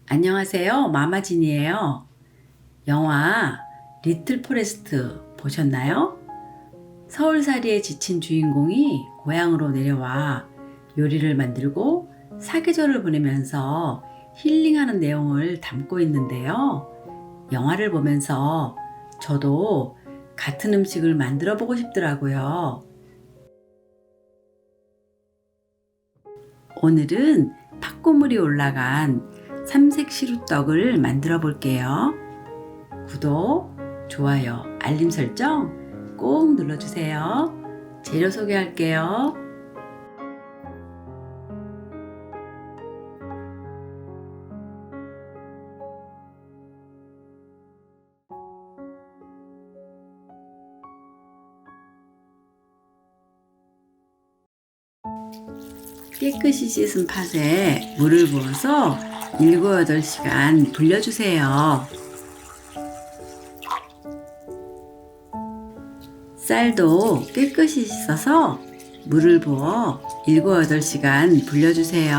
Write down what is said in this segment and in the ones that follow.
안녕하세요. 마마진이에요. 영화 리틀 포레스트 보셨나요? 서울살이에 지친 주인공이 고향으로 내려와 요리를 만들고 사계절을 보내면서 힐링하는 내용을 담고 있는데요. 영화를 보면서 저도 같은 음식을 만들어 보고 싶더라고요. 오늘은 팥고물이 올라간 삼색 시루떡을 만들어 볼게요. 구독, 좋아요, 알림 설정 꼭 눌러주세요. 재료 소개할게요. 깨끗이 씻은 팥에 물을 부어서 7, 8시간 불려주세요. 쌀도 깨끗이 씻어서 물을 부어 7, 8시간 불려주세요.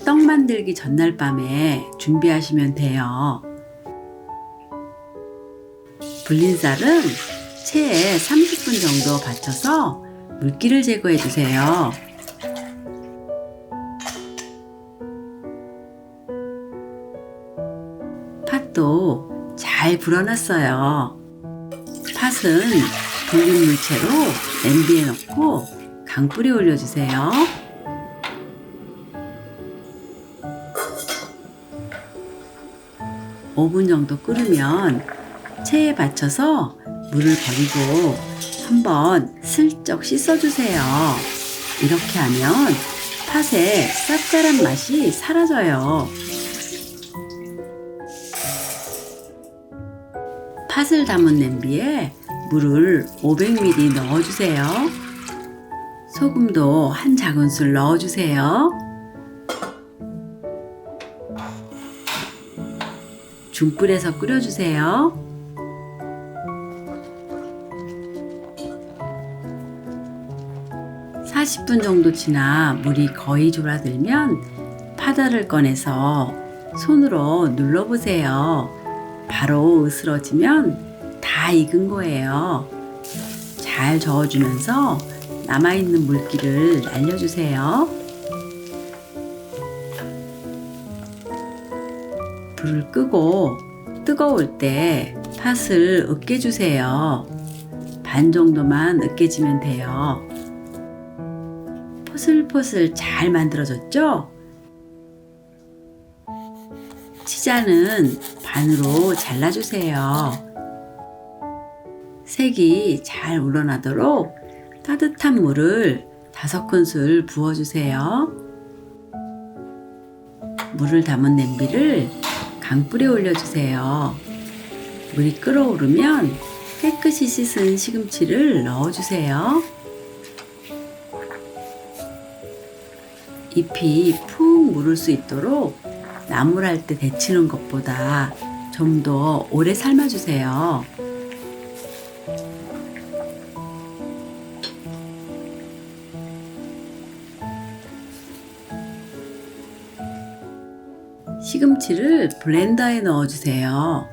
떡 만들기 전날 밤에 준비하시면 돼요. 불린 쌀은 체에 30분 정도 받쳐서 물기를 제거해 주세요. 팥도 잘 불어놨어요. 팥은 불린 물체로 냄비에 넣고 강불에 올려주세요. (5분) 정도 끓으면 체에 받쳐서 물을 버리고 한번 슬쩍 씻어주세요. 이렇게 하면 팥의 쌉쌀한 맛이 사라져요. 팥을 담은 냄비에 물을 500ml 넣어주세요. 소금도 한 작은술 넣어주세요. 중불에서 끓여주세요. (40분) 정도 지나 물이 거의 졸아들면 파다를 꺼내서 손으로 눌러보세요. 바로 으스러지면 다 익은 거예요. 잘 저어주면서 남아있는 물기를 날려주세요. 불을 끄고 뜨거울 때 팥을 으깨주세요. 반 정도만 으깨지면 돼요. 포슬포슬 잘 만들어졌죠? 치자는 반으로 잘라주세요. 색이 잘 우러나도록 따뜻한 물을 5큰술 부어주세요. 물을 담은 냄비를 강불에 올려주세요. 물이 끓어오르면 깨끗이 씻은 시금치를 넣어주세요. 잎이 푹 무를 수 있도록 나물할 때 데치는 것보다 좀 더 오래 삶아주세요. 시금치를 블렌더에 넣어주세요.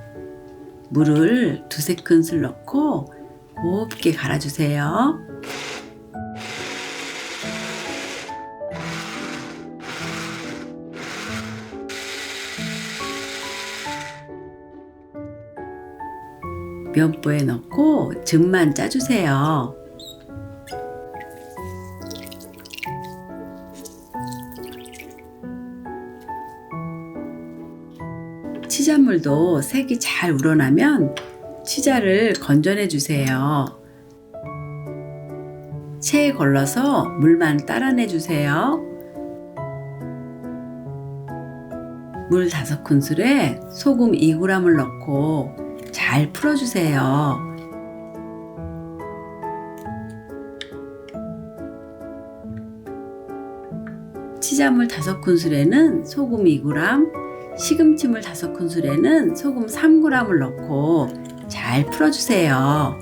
물을 2-3큰술 넣고 곱게 갈아주세요. 면보에 넣고 즙만 짜주세요. 치자물도 색이 잘 우러나면 치자를 건져내 주세요. 체에 걸러서 물만 따라내 주세요. 물 5큰술에 소금 2g을 넣고 잘 풀어주세요. 치자물 5큰술에는 소금 2g, 시금치물 5큰술에는 소금 3g을 넣고 잘 풀어주세요.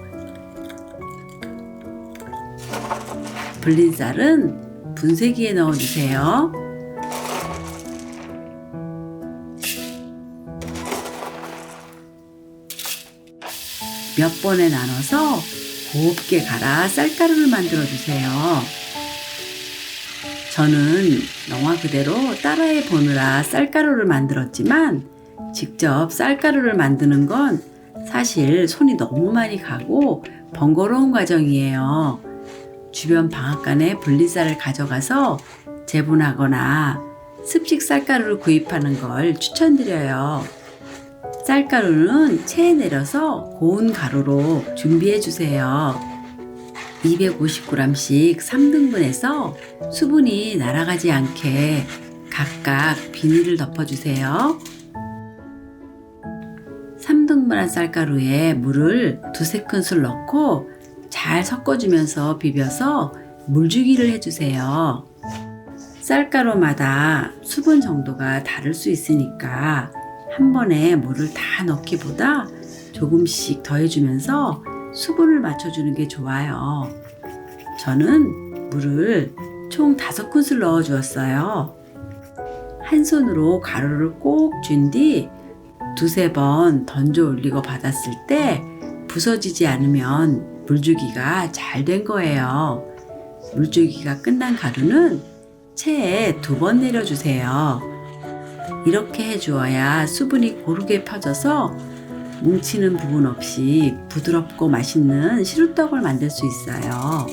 불린 쌀은 분쇄기에 넣어주세요. 몇 번에 나눠서 곱게 갈아 쌀가루를 만들어 주세요. 저는 영화 그대로 따라해 보느라 쌀가루를 만들었지만 직접 쌀가루를 만드는 건 사실 손이 너무 많이 가고 번거로운 과정이에요. 주변 방앗간에 분리쌀을 가져가서 재분하거나 습식 쌀가루를 구입하는 걸 추천드려요. 쌀가루는 체에 내려서 고운 가루로 준비해 주세요. 250g씩 3등분해서 수분이 날아가지 않게 각각 비닐을 덮어주세요. 3등분한 쌀가루에 물을 2-3큰술 넣고 잘 섞어주면서 비벼서 물주기를 해주세요. 쌀가루마다 수분 정도가 다를 수 있으니까 한 번에 물을 다 넣기보다 조금씩 더해주면서 수분을 맞춰주는 게 좋아요. 저는 물을 총 5큰술 넣어주었어요. 한 손으로 가루를 꼭 쥔 뒤 2-3번 던져 올리고 받았을 때 부서지지 않으면 물주기가 잘 된 거예요. 물주기가 끝난 가루는 체에 2번 내려주세요. 이렇게 해주어야 수분이 고르게 펴져서 뭉치는 부분 없이 부드럽고 맛있는 시루떡을 만들 수 있어요.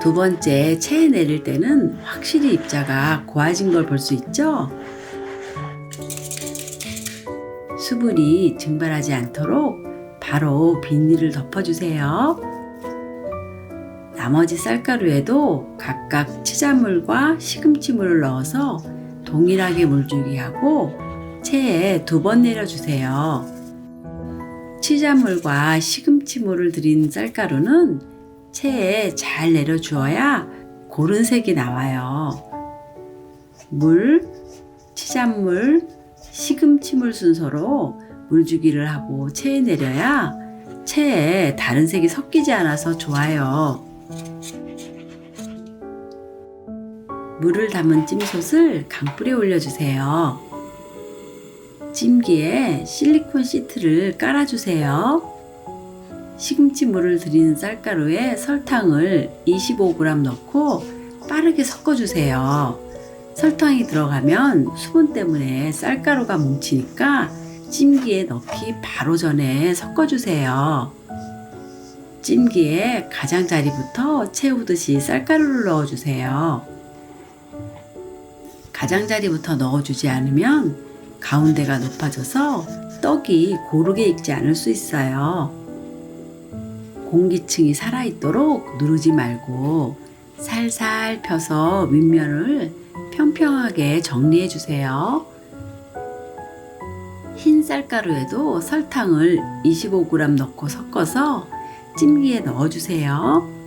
두 번째 체에 내릴 때는 확실히 입자가 고와진 걸 볼 수 있죠? 수분이 증발하지 않도록 바로 비닐을 덮어주세요. 나머지 쌀가루에도 각각 치자물과 시금치물을 넣어서 동일하게 물주기 하고 체에 2번 내려주세요. 치자물과 시금치물을 들인 쌀가루는 체에 잘 내려주어야 고른 색이 나와요. 물, 치자물, 시금치물 순서로 물주기를 하고 체에 내려야 체에 다른 색이 섞이지 않아서 좋아요. 물을 담은 찜솥을 강불에 올려주세요. 찜기에 실리콘 시트를 깔아주세요. 시금치 물을 들인 쌀가루에 설탕을 25g 넣고 빠르게 섞어주세요. 설탕이 들어가면 수분 때문에 쌀가루가 뭉치니까 찜기에 넣기 바로 전에 섞어주세요. 찜기에 가장자리부터 채우듯이 쌀가루를 넣어주세요. 가장자리부터 넣어주지 않으면 가운데가 높아져서 떡이 고르게 익지 않을 수 있어요. 공기층이 살아있도록 누르지 말고 살살 펴서 윗면을 평평하게 정리해 주세요. 흰 쌀가루에도 설탕을 25g 넣고 섞어서 찜기에 넣어주세요.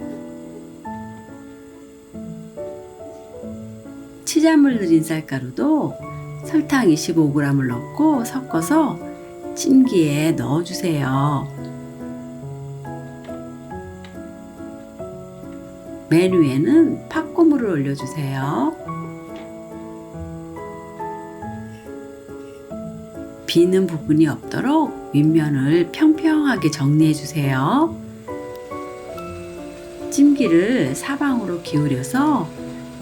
치자물 들인 쌀가루도 설탕 25g을 넣고 섞어서 찜기에 넣어주세요. 맨 위에는 팥고물을 올려주세요. 비는 부분이 없도록 윗면을 평평하게 정리해주세요. 찜기를 사방으로 기울여서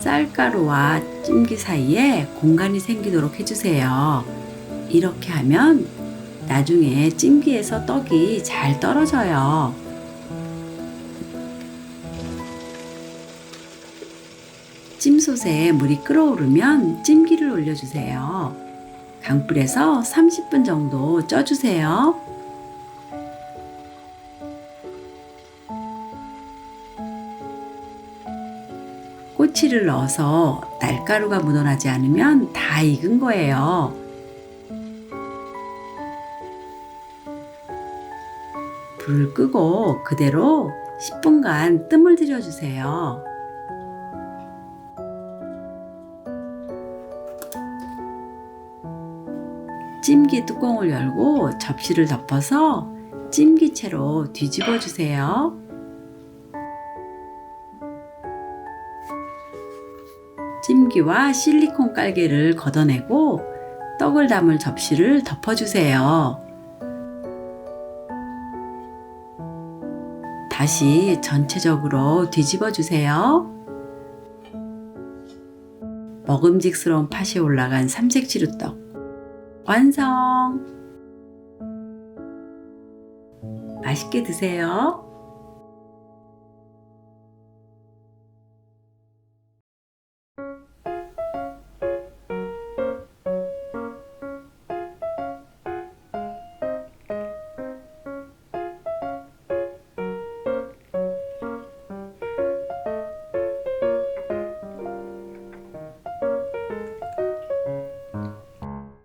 쌀가루와 찜기 사이에 공간이 생기도록 해주세요. 이렇게 하면 나중에 찜기에서 떡이 잘 떨어져요. 찜솥에 물이 끓어오르면 찜기를 올려주세요. 강불에서 30분 정도 쪄주세요. 꼬치를 넣어서 날가루가 묻어나지 않으면 다 익은 거예요. 불을 끄고 그대로 10분간 뜸을 들여주세요. 찜기 뚜껑을 열고 접시를 덮어서 찜기채로 뒤집어 주세요. 찜기와 실리콘 깔개를 걷어내고 떡을 담을 접시를 덮어주세요. 다시 전체적으로 뒤집어 주세요. 먹음직스러운 팥이 올라간 삼색지루떡 완성! 맛있게 드세요.